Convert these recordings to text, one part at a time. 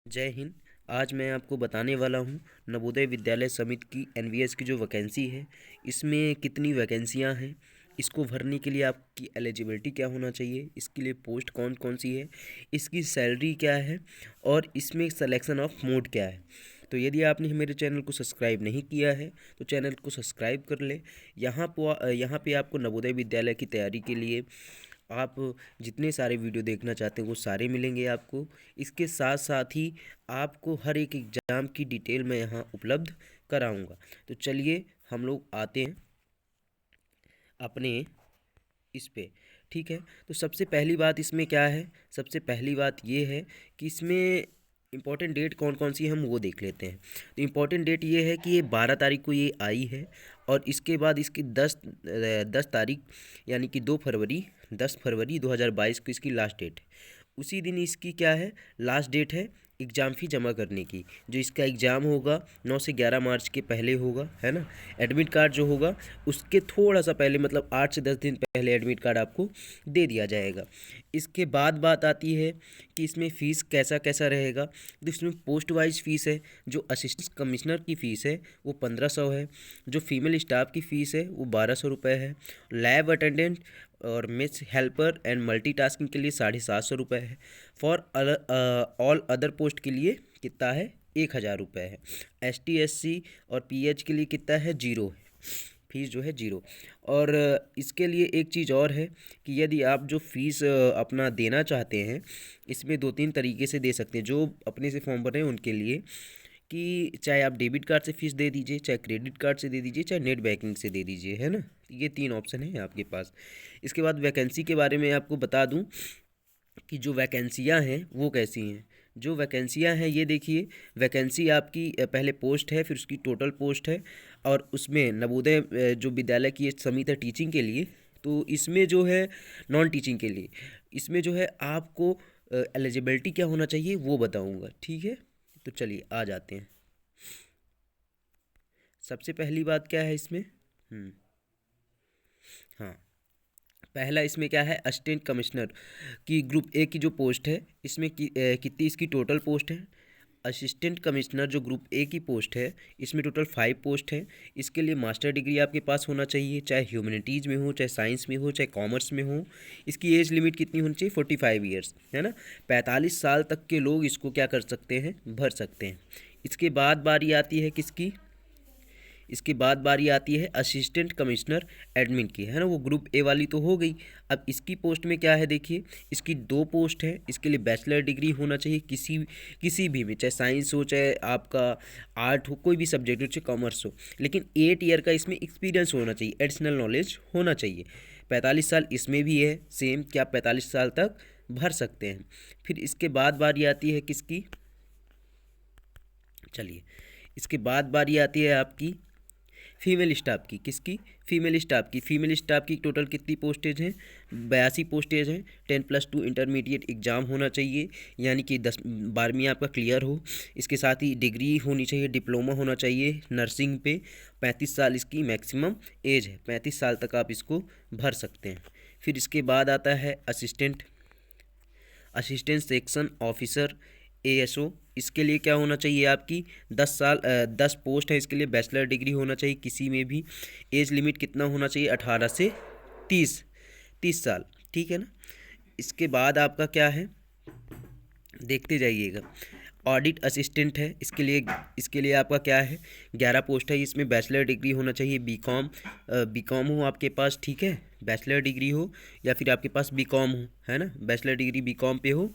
जय हिंद। आज मैं आपको बताने वाला हूँ नवोदय विद्यालय समिति की एनवीएस की जो वैकेंसी है, इसमें कितनी वैकेंसियाँ हैं, इसको भरने के लिए आपकी एलिजिबिलिटी क्या होना चाहिए, इसके लिए पोस्ट कौन कौन सी है, इसकी सैलरी क्या है और इसमें सिलेक्शन ऑफ मोड क्या है। तो यदि आपने मेरे चैनल को सब्सक्राइब नहीं किया है तो चैनल को सब्सक्राइब कर ले। यहाँ पे आपको नवोदय विद्यालय की तैयारी के लिए आप जितने सारे वीडियो देखना चाहते हैं वो सारे मिलेंगे आपको। इसके साथ साथ ही आपको हर एक एग्ज़ाम की डिटेल मैं यहाँ उपलब्ध कराऊंगा। तो चलिए हम लोग आते हैं अपने इस पे। ठीक है, तो सबसे पहली बात इसमें क्या है, सबसे पहली बात ये है कि इसमें इम्पॉर्टेंट डेट कौन कौन सी है हम वो देख लेते हैं। तो इम्पॉर्टेंट डेट ये है कि ये 12 तारीख को ये आई है और इसके बाद इसकी 10 तारीख यानी कि 2 फरवरी 10 फरवरी 2022 को इसकी लास्ट डेट है। उसी दिन इसकी क्या है, लास्ट डेट है एग्ज़ाम फ़ी जमा करने की। जो इसका एग्ज़ाम होगा 9 से 11 मार्च के पहले होगा, है ना। एडमिट कार्ड जो होगा उसके थोड़ा सा पहले, मतलब 8 से 10 दिन पहले एडमिट कार्ड आपको दे दिया जाएगा। इसके बाद बात आती है कि इसमें फ़ीस कैसा कैसा रहेगा। तो इसमें पोस्ट वाइज फ़ीस है। जो असिस्टेंट कमिश्नर की फ़ीस है वो 1500 है। जो फीमेल स्टाफ की फ़ीस है वो 1200 रुपये है। लैब अटेंडेंट और मिस हेल्पर एंड मल्टीटास्किंग के लिए 750 रुपये है। फॉर ऑल अदर पोस्ट के लिए कितना है, 1000 रुपये है। ST SC और PH के लिए कितना है, 0 है, फीस जो है 0। और इसके लिए एक चीज़ और है कि यदि आप जो फीस अपना देना चाहते हैं, इसमें 2-3 तरीके से दे सकते हैं। जो अपने से फॉर्म भर रहे हैं उनके लिए कि चाहे आप डेबिट कार्ड से फीस दे दीजिए, चाहे क्रेडिट कार्ड से दे दीजिए, चाहे नेट बैंकिंग से दे दीजिए, है ना। ये 3 ऑप्शन है आपके पास। इसके बाद वैकेंसी के बारे में आपको बता दूं कि जो वैकेंसियां हैं वो कैसी हैं। जो वैकेंसियां हैं ये देखिए, वैकेंसी आपकी पहले पोस्ट है, फिर उसकी टोटल पोस्ट है और उसमें नवोदय जो विद्यालय की समिति है टीचिंग के लिए, तो इसमें जो है नॉन टीचिंग के लिए, इसमें जो है आपको एलिजिबिलिटी क्या होना चाहिए वो बताऊंगा। ठीक है, तो चलिए आ जाते हैं। सबसे पहली बात क्या है इसमें, हाँ, पहला इसमें क्या है, असिस्टेंट कमिश्नर की ग्रुप ए की जो पोस्ट है, इसमें कितनी इसकी टोटल पोस्ट है। असिस्टेंट कमिश्नर जो ग्रुप ए की पोस्ट है, इसमें टोटल 5 पोस्ट है। इसके लिए मास्टर डिग्री आपके पास होना चाहिए, चाहे ह्यूमैनिटीज़ में हो, चाहे साइंस में हो, चाहे कॉमर्स में हो। इसकी एज लिमिट कितनी होनी चाहिए, 45 ईयर्स, है ना। 45 साल तक के लोग इसको क्या कर सकते हैं, भर सकते हैं। इसके बाद बारी आती है किसकी, इसके बाद बारी आती है असिस्टेंट कमिश्नर एडमिन की, है ना। वो ग्रुप ए वाली तो हो गई। अब इसकी पोस्ट में क्या है देखिए, इसकी 2 पोस्ट है। इसके लिए बैचलर डिग्री होना चाहिए किसी भी में, चाहे साइंस हो, चाहे आपका आर्ट हो, कोई भी सब्जेक्ट हो, चाहे कॉमर्स हो। लेकिन 8 ईयर का इसमें एक्सपीरियंस होना चाहिए, एडिशनल नॉलेज होना चाहिए। 45 साल इसमें भी है सेम, कि आप 45 साल तक भर सकते हैं। फिर इसके बाद बारी आती है किसकी, चलिए इसके बाद बारी आती है आपकी फीमेल स्टाफ की। किसकी, फीमेल स्टाफ की। फीमेल स्टाफ की टोटल कितनी पोस्टेज हैं, 82 पोस्टेज हैं। 10+2 इंटरमीडिएट एग्ज़ाम होना चाहिए, यानी कि 12वीं आपका क्लियर हो। इसके साथ ही डिग्री होनी चाहिए, डिप्लोमा होना चाहिए नर्सिंग पे। 35 साल इसकी मैक्सिमम एज है, 35 साल तक आप इसको भर सकते हैं। फिर इसके बाद आता है असिस्टेंट सेक्शन ऑफिसर ASO। इसके लिए क्या होना चाहिए आपकी, 10 पोस्ट है। इसके लिए बैचलर डिग्री होना चाहिए किसी में भी। एज लिमिट कितना होना चाहिए, 18 से 30 साल, ठीक है ना। इसके बाद आपका क्या है, देखते जाइएगा। ऑडिट असिस्टेंट है, इसके लिए आपका क्या है, 11 पोस्ट है। इसमें बैचलर डिग्री होना चाहिए, बीकॉम हो आपके पास, ठीक है, बैचलर डिग्री हो या फिर आपके पास बीकॉम हो, है ना। बैचलर डिग्री बीकॉम पे हो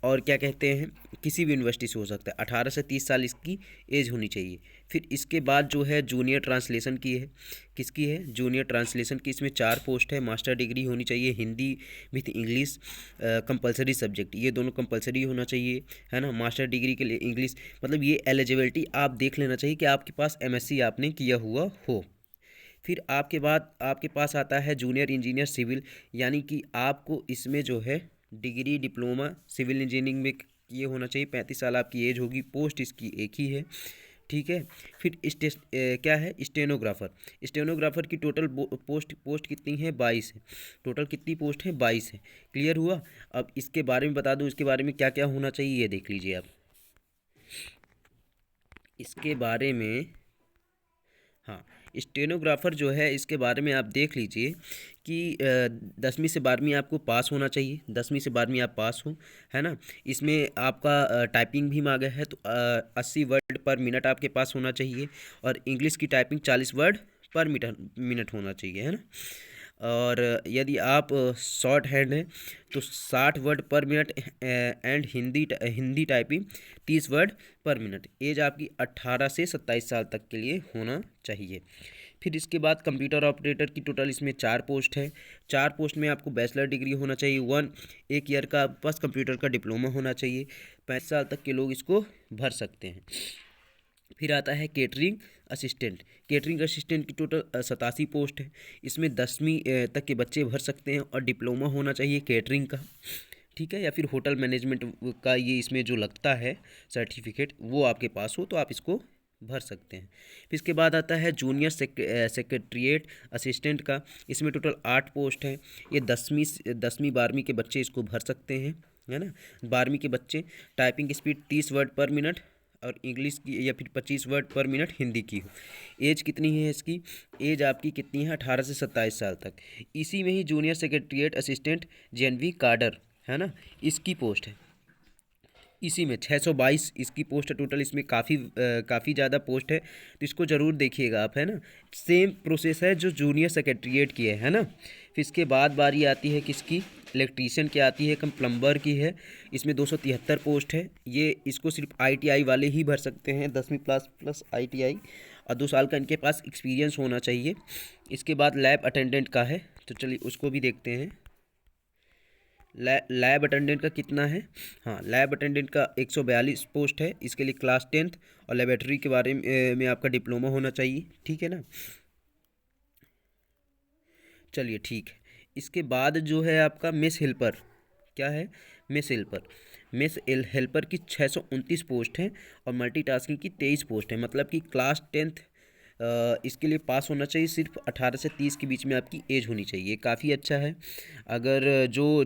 और क्या कहते हैं, किसी भी यूनिवर्सिटी से हो सकता है। 18 से 30 साल इसकी एज होनी चाहिए। फिर इसके बाद जो है जूनियर ट्रांसलेशन की है। किसकी है, जूनियर ट्रांसलेशन की। इसमें 4 पोस्ट है। मास्टर डिग्री होनी चाहिए Hindi with English compulsory subject, ये दोनों कंपलसरी होना चाहिए, है ना। मास्टर डिग्री के लिए इंग्लिश, मतलब ये एलिजिबिलिटी आप देख लेना चाहिए कि आपके पास MSc आपने किया हुआ हो। फिर आपके पास आता है जूनियर इंजीनियर सिविल, यानी कि आपको इसमें जो है डिग्री डिप्लोमा सिविल इंजीनियरिंग में ये होना चाहिए। 35 साल आपकी एज होगी। पोस्ट इसकी एक ही है, ठीक है। फिर क्या है, स्टेनोग्राफर। स्टेनोग्राफर की टोटल पोस्ट कितनी है, 22 है। टोटल कितनी पोस्ट है, 22 है। क्लियर हुआ। अब इसके बारे में बता दूं, इसके बारे में क्या क्या होना चाहिए, ये देख लीजिए आप इसके बारे में। हाँ, स्टेनोग्राफर जो है इसके बारे में आप देख लीजिए कि 10वीं से 12वीं आपको पास होना चाहिए। 10वीं से 12वीं आप पास हो, है ना। इसमें आपका टाइपिंग भी मांगा है, तो 80 वर्ड पर मिनट आपके पास होना चाहिए। और इंग्लिश की टाइपिंग 40 वर्ड पर मिनट होना चाहिए, है ना। और यदि आप शॉर्ट हैंड हैं तो 60 word per minute, and Hindi typing 30 word per minute. Age आपकी 18 से 27 साल तक के लिए होना चाहिए। फिर इसके बाद कंप्यूटर ऑपरेटर की टोटल इसमें 4 पोस्ट है। 4 पोस्ट में आपको बैचलर डिग्री होना चाहिए, 1 ईयर का बस कंप्यूटर का डिप्लोमा होना चाहिए। 35 साल तक के लोग इसको भर सकते हैं। फिर आता है केटरिंग असिस्टेंट। केटरिंग असिस्टेंट की टोटल 87 पोस्ट है। इसमें 10वीं तक के बच्चे भर सकते हैं और डिप्लोमा होना चाहिए केटरिंग का, ठीक है। या फिर होटल मैनेजमेंट का ये इसमें जो लगता है सर्टिफिकेट, वो आपके पास हो तो आप इसको भर सकते हैं। फिर इसके बाद आता है जूनियर सेक्रेटरीट असिस्टेंट का। इसमें टोटल 8 पोस्ट हैं। ये 10वीं 12वीं के बच्चे इसको भर सकते हैं, है ना। 12वीं के बच्चे। Typing speed 30 word per minute और इंग्लिश की, या फिर 25 वर्ड पर मिनट हिंदी की हो। एज कितनी है इसकी, एज आपकी कितनी है, 18 से 27 साल तक। इसी में ही junior secretariat assistant JNV cadre, है ना, इसकी पोस्ट है। इसी में 622 इसकी पोस्ट है टोटल। इसमें काफ़ी ज़्यादा पोस्ट है, तो इसको ज़रूर देखिएगा आप, है ना। सेम प्रोसेस है जो जूनियर सेक्रेटरीट की है ना। फिर इसके बाद बारी आती है किसकी, इलेक्ट्रीशियन की आती है, कम प्लम्बर की है। इसमें 273 पोस्ट है। ये इसको सिर्फ आईटीआई वाले ही भर सकते हैं, 10वीं प्लस आईटीआई, और 2 साल का इनके पास एक्सपीरियंस होना चाहिए। इसके बाद लैब अटेंडेंट का है, तो चलिए उसको भी देखते हैं। लैब अटेंडेंट का कितना है। हाँ, लैब अटेंडेंट का 142 पोस्ट है। इसके लिए क्लास 10th और लेबोरेटरी के बारे में आपका डिप्लोमा होना चाहिए, ठीक है ना। चलिए ठीक है। इसके बाद जो है आपका मेस हेल्पर, क्या है, मेस हेल्पर की 629 पोस्ट है और मल्टीटास्किंग की 23 पोस्ट है। मतलब कि क्लास 10th इसके लिए पास होना चाहिए। सिर्फ 18 से 30 के बीच में आपकी एज होनी चाहिए। काफ़ी अच्छा है। अगर जो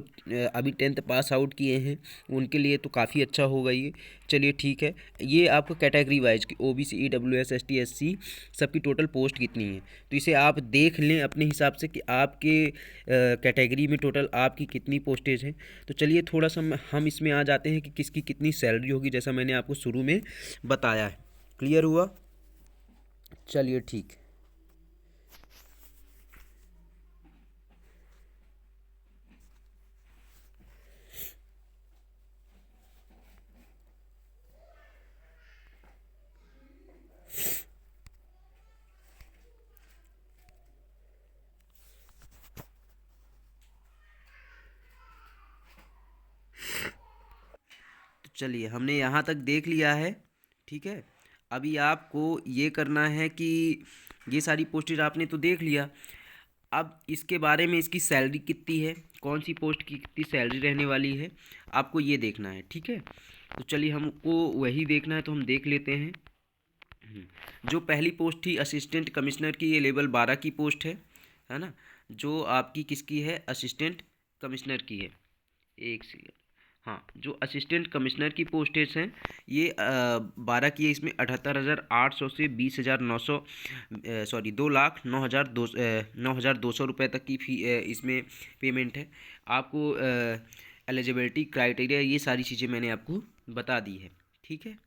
अभी 10th पास आउट किए हैं उनके लिए तो काफ़ी अच्छा होगा ये। चलिए ठीक है। ये आपको कैटेगरी वाइज की ओबीसी ईडब्ल्यूएस एसटी एससी सबकी टोटल पोस्ट कितनी है, तो इसे आप देख लें अपने हिसाब से कि आपके कैटेगरी में टोटल आपकी कितनी पोस्टेज हैं। तो चलिए थोड़ा सा हम इसमें आ जाते हैं कि किसकी कितनी सैलरी होगी, जैसा मैंने आपको शुरू में बताया है। क्लियर हुआ। चलिए ठीक। तो चलिए हमने यहाँ तक देख लिया है, ठीक है। अभी आपको ये करना है कि ये सारी पोस्टेज आपने तो देख लिया। अब इसके बारे में इसकी सैलरी कितनी है, कौन सी पोस्ट की कितनी सैलरी रहने वाली है, आपको ये देखना है, ठीक है। तो चलिए हमको वही देखना है, तो हम देख लेते हैं। जो पहली पोस्ट थी असिस्टेंट कमिश्नर की, ये लेवल 12 की पोस्ट है ना। जो आपकी किसकी है, असिस्टेंट कमिश्नर की है। एक सेकेंड। हाँ, जो असिस्टेंट कमिश्नर की पोस्टेज हैं ये 12 की है। इसमें 78,800 से 20,900 सॉरी 2,09,200 रुपये तक की फी इसमें पेमेंट है। आपको एलिजिबिलिटी क्राइटेरिया ये सारी चीज़ें मैंने आपको बता दी है, ठीक है।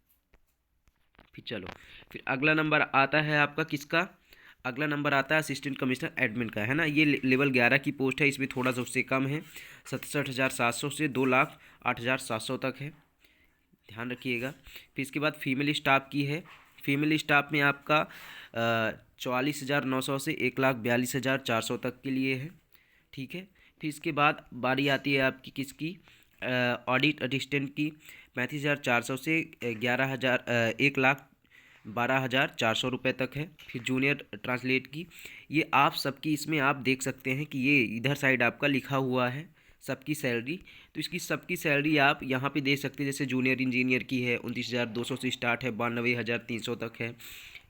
फिर चलो, फिर अगला नंबर आता है आपका किसका, अगला नंबर आता है असिस्टेंट कमिश्नर एडमिन का, है ना। ये लेवल 11 की पोस्ट है। इसमें थोड़ा सा उससे कम है, 67,700 से 2,08,700 तक है, ध्यान रखिएगा। फिर इसके बाद फीमेल स्टाफ की है। फीमेल स्टाफ में आपका 44,900 से 1,42,400 तक के लिए है, ठीक है। फिर इसके बाद बारी आती है आपकी किसकी, ऑडिट असिस्टेंट की, 35,400 से 1,12,400 रुपये तक है। फिर जूनियर ट्रांसलेट की, ये आप सबकी इसमें आप देख सकते हैं कि ये इधर साइड आपका लिखा हुआ है सबकी सैलरी। तो इसकी सबकी सैलरी आप यहाँ पे देख सकते हैं। जैसे जूनियर इंजीनियर की है 29,200 से स्टार्ट है, 92,300 तक है।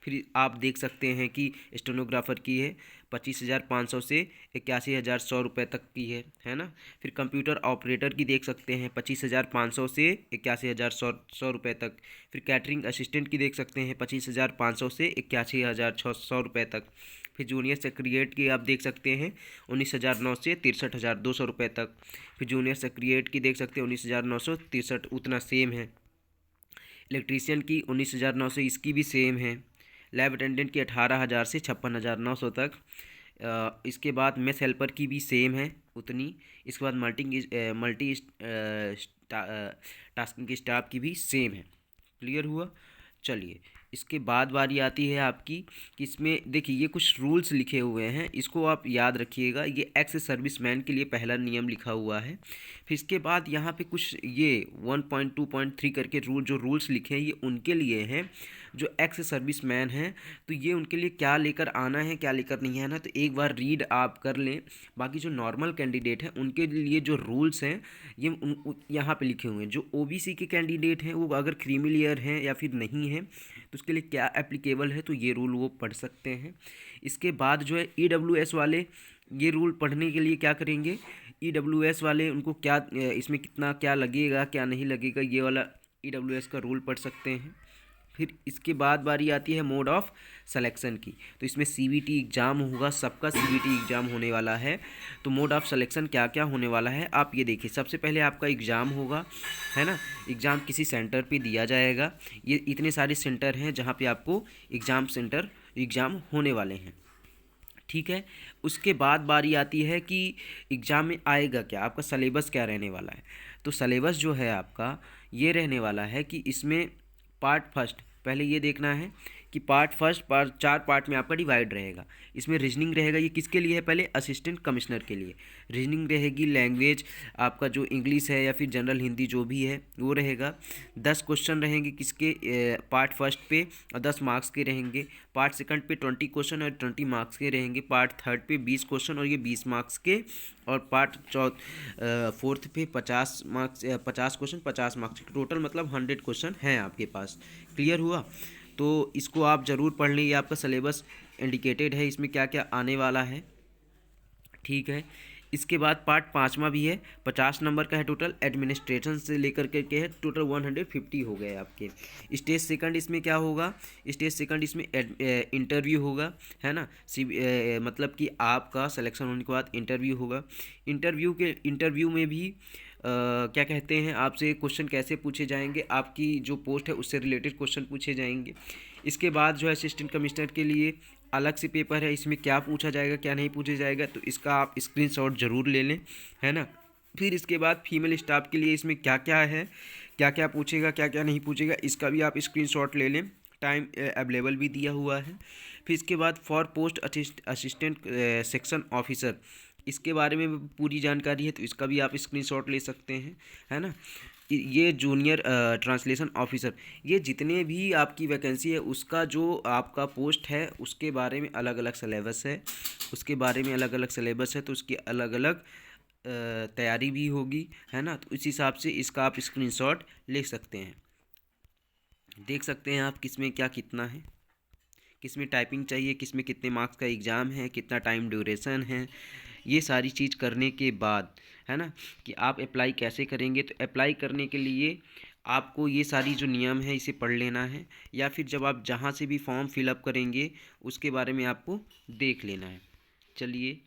फिर आप देख सकते हैं कि स्टेनोग्राफर की है 25,500 से 81,100 रुपये तक की है ना। फिर कंप्यूटर ऑपरेटर की देख सकते हैं 25,500 से 81,100 रुपये तक। फिर कैटरिंग असिस्टेंट की देख सकते हैं 25,500 से 81,600 रुपये तक। फिर जूनियर सेक्रेटरी की आप देख सकते हैं 19,900 से 63,200 रुपये तक। फिर जूनियर सेक्रेटरी की देख सकते हैं 19,963, उतना सेम है। इलेक्ट्रीशियन की 19,900, इसकी भी सेम है। लैब अटेंडेंट की 18,000 से 56,900 तक। इसके बाद मेस हेल्पर की भी सेम है उतनी। इसके बाद मल्टी टास्किंग की स्टाफ की भी सेम है। क्लियर हुआ। चलिए इसके बाद बारी आती है आपकी कि इसमें देखिए ये कुछ रूल्स लिखे हुए हैं, इसको आप याद रखिएगा। ये एक्स सर्विसमैन के लिए पहला नियम लिखा हुआ है। फिर इसके बाद यहाँ पे कुछ ये 1.2.3 करके रूल्स लिखे हैं, ये उनके लिए हैं जो एक्स सर्विसमैन हैं। तो ये उनके लिए क्या लेकर आना है क्या लेकर नहीं आना, तो एक बार रीड आप कर लें। बाकी जो नॉर्मल कैंडिडेट हैं उनके लिए जो रूल्स हैं ये यहाँ पे लिखे हुए हैं। जो ओबीसी के कैंडिडेट हैं वो अगर क्रीमी लेयर हैं या फिर नहीं है तो उसके लिए क्या एप्लीकेबल है, तो ये रूल वो पढ़ सकते हैं। इसके बाद जो है ईडब्ल्यूएस वाले, ये रूल पढ़ने के लिए क्या करेंगे, ईडब्ल्यूएस वाले उनको क्या इसमें कितना क्या लगेगा क्या नहीं लगेगा, ये वाला ईडब्ल्यूएस का रूल पढ़ सकते हैं। फिर इसके बाद बारी आती है मोड ऑफ सिलेक्शन की। तो इसमें सीबीटी एग्ज़ाम होगा, सबका सीबीटी एग्ज़ाम होने वाला है। तो मोड ऑफ सिलेक्शन क्या क्या होने वाला है आप ये देखिए। सबसे पहले आपका एग्ज़ाम होगा, है ना। एग्ज़ाम किसी सेंटर पे दिया जाएगा। ये इतने सारे सेंटर हैं जहाँ पे आपको एग्ज़ाम होने वाले हैं, ठीक है। उसके बाद बारी आती है कि एग्ज़ाम में आएगा क्या, आपका सलेबस क्या रहने वाला है। तो सलेबस जो है आपका ये रहने वाला है कि इसमें पार्ट फर्स्ट पहले ये देखना है कि पार्ट फर्स्ट 4 पार्ट में आपका डिवाइड रहेगा। इसमें रीजनिंग रहेगा, ये किसके लिए है, पहले असिस्टेंट कमिश्नर के लिए रीजनिंग रहेगी। लैंग्वेज आपका जो इंग्लिश है या फिर जनरल हिंदी जो भी है वो रहेगा। 10 क्वेश्चन रहेंगे किसके, पार्ट फर्स्ट पे, और 10 मार्क्स के रहेंगे। पार्ट सेकंड पे 20 क्वेश्चन और 20 मार्क्स के रहेंगे। पार्ट थर्ड पे 20 क्वेश्चन और ये 20 मार्क्स के। और पार्ट फोर्थ पे 50 क्वेश्चन 50 मार्क्स के, टोटल मतलब 100 क्वेश्चन हैं आपके पास। क्लियर हुआ। तो इसको आप ज़रूर पढ़ लें, ये आपका सिलेबस इंडिकेटेड है इसमें क्या क्या आने वाला है, ठीक है। इसके बाद पार्ट 5वां भी है, 50 नंबर का है टोटल। एडमिनिस्ट्रेशन से लेकर के है टोटल 150 हो गए आपके। स्टेज सेकंड इसमें क्या होगा, स्टेज सेकंड इसमें इंटरव्यू होगा, है ना। मतलब कि आपका सिलेक्शन होने के बाद इंटरव्यू होगा। इंटरव्यू में भी क्या कहते हैं, आपसे क्वेश्चन कैसे पूछे जाएंगे, आपकी जो पोस्ट है उससे रिलेटेड क्वेश्चन पूछे जाएंगे। इसके बाद जो है असिस्टेंट कमिश्नर के लिए अलग से पेपर है, इसमें क्या पूछा जाएगा क्या नहीं पूछा जाएगा, तो इसका आप स्क्रीनशॉट ज़रूर ले लें, है ना। फिर इसके बाद फीमेल स्टाफ के लिए इसमें क्या क्या है, क्या क्या पूछेगा क्या क्या नहीं पूछेगा, इसका भी आप स्क्रीनशॉट ले लें। टाइम अवेलेबल भी दिया हुआ है। फिर इसके बाद for post assistant section officer, इसके बारे में पूरी जानकारी है, तो इसका भी आप स्क्रीनशॉट ले सकते हैं, है ना। ये जूनियर ट्रांसलेशन ऑफिसर, ये जितने भी आपकी वैकेंसी है उसका जो आपका पोस्ट है उसके बारे में अलग अलग सिलेबस है, तो उसकी अलग अलग तैयारी भी होगी, है ना। तो इस हिसाब से इसका आप स्क्रीनशॉट ले सकते हैं। देख सकते हैं आप किसमें क्या कितना है, किसमें टाइपिंग चाहिए, किसमें कितने मार्क्स का एग्ज़ाम है, कितना टाइम ड्यूरेशन है। ये सारी चीज़ करने के बाद, है ना, कि आप अप्लाई कैसे करेंगे। तो अप्लाई करने के लिए आपको ये सारी जो नियम है इसे पढ़ लेना है, या फिर जब आप जहाँ से भी फॉर्म फिलअप करेंगे उसके बारे में आपको देख लेना है। चलिए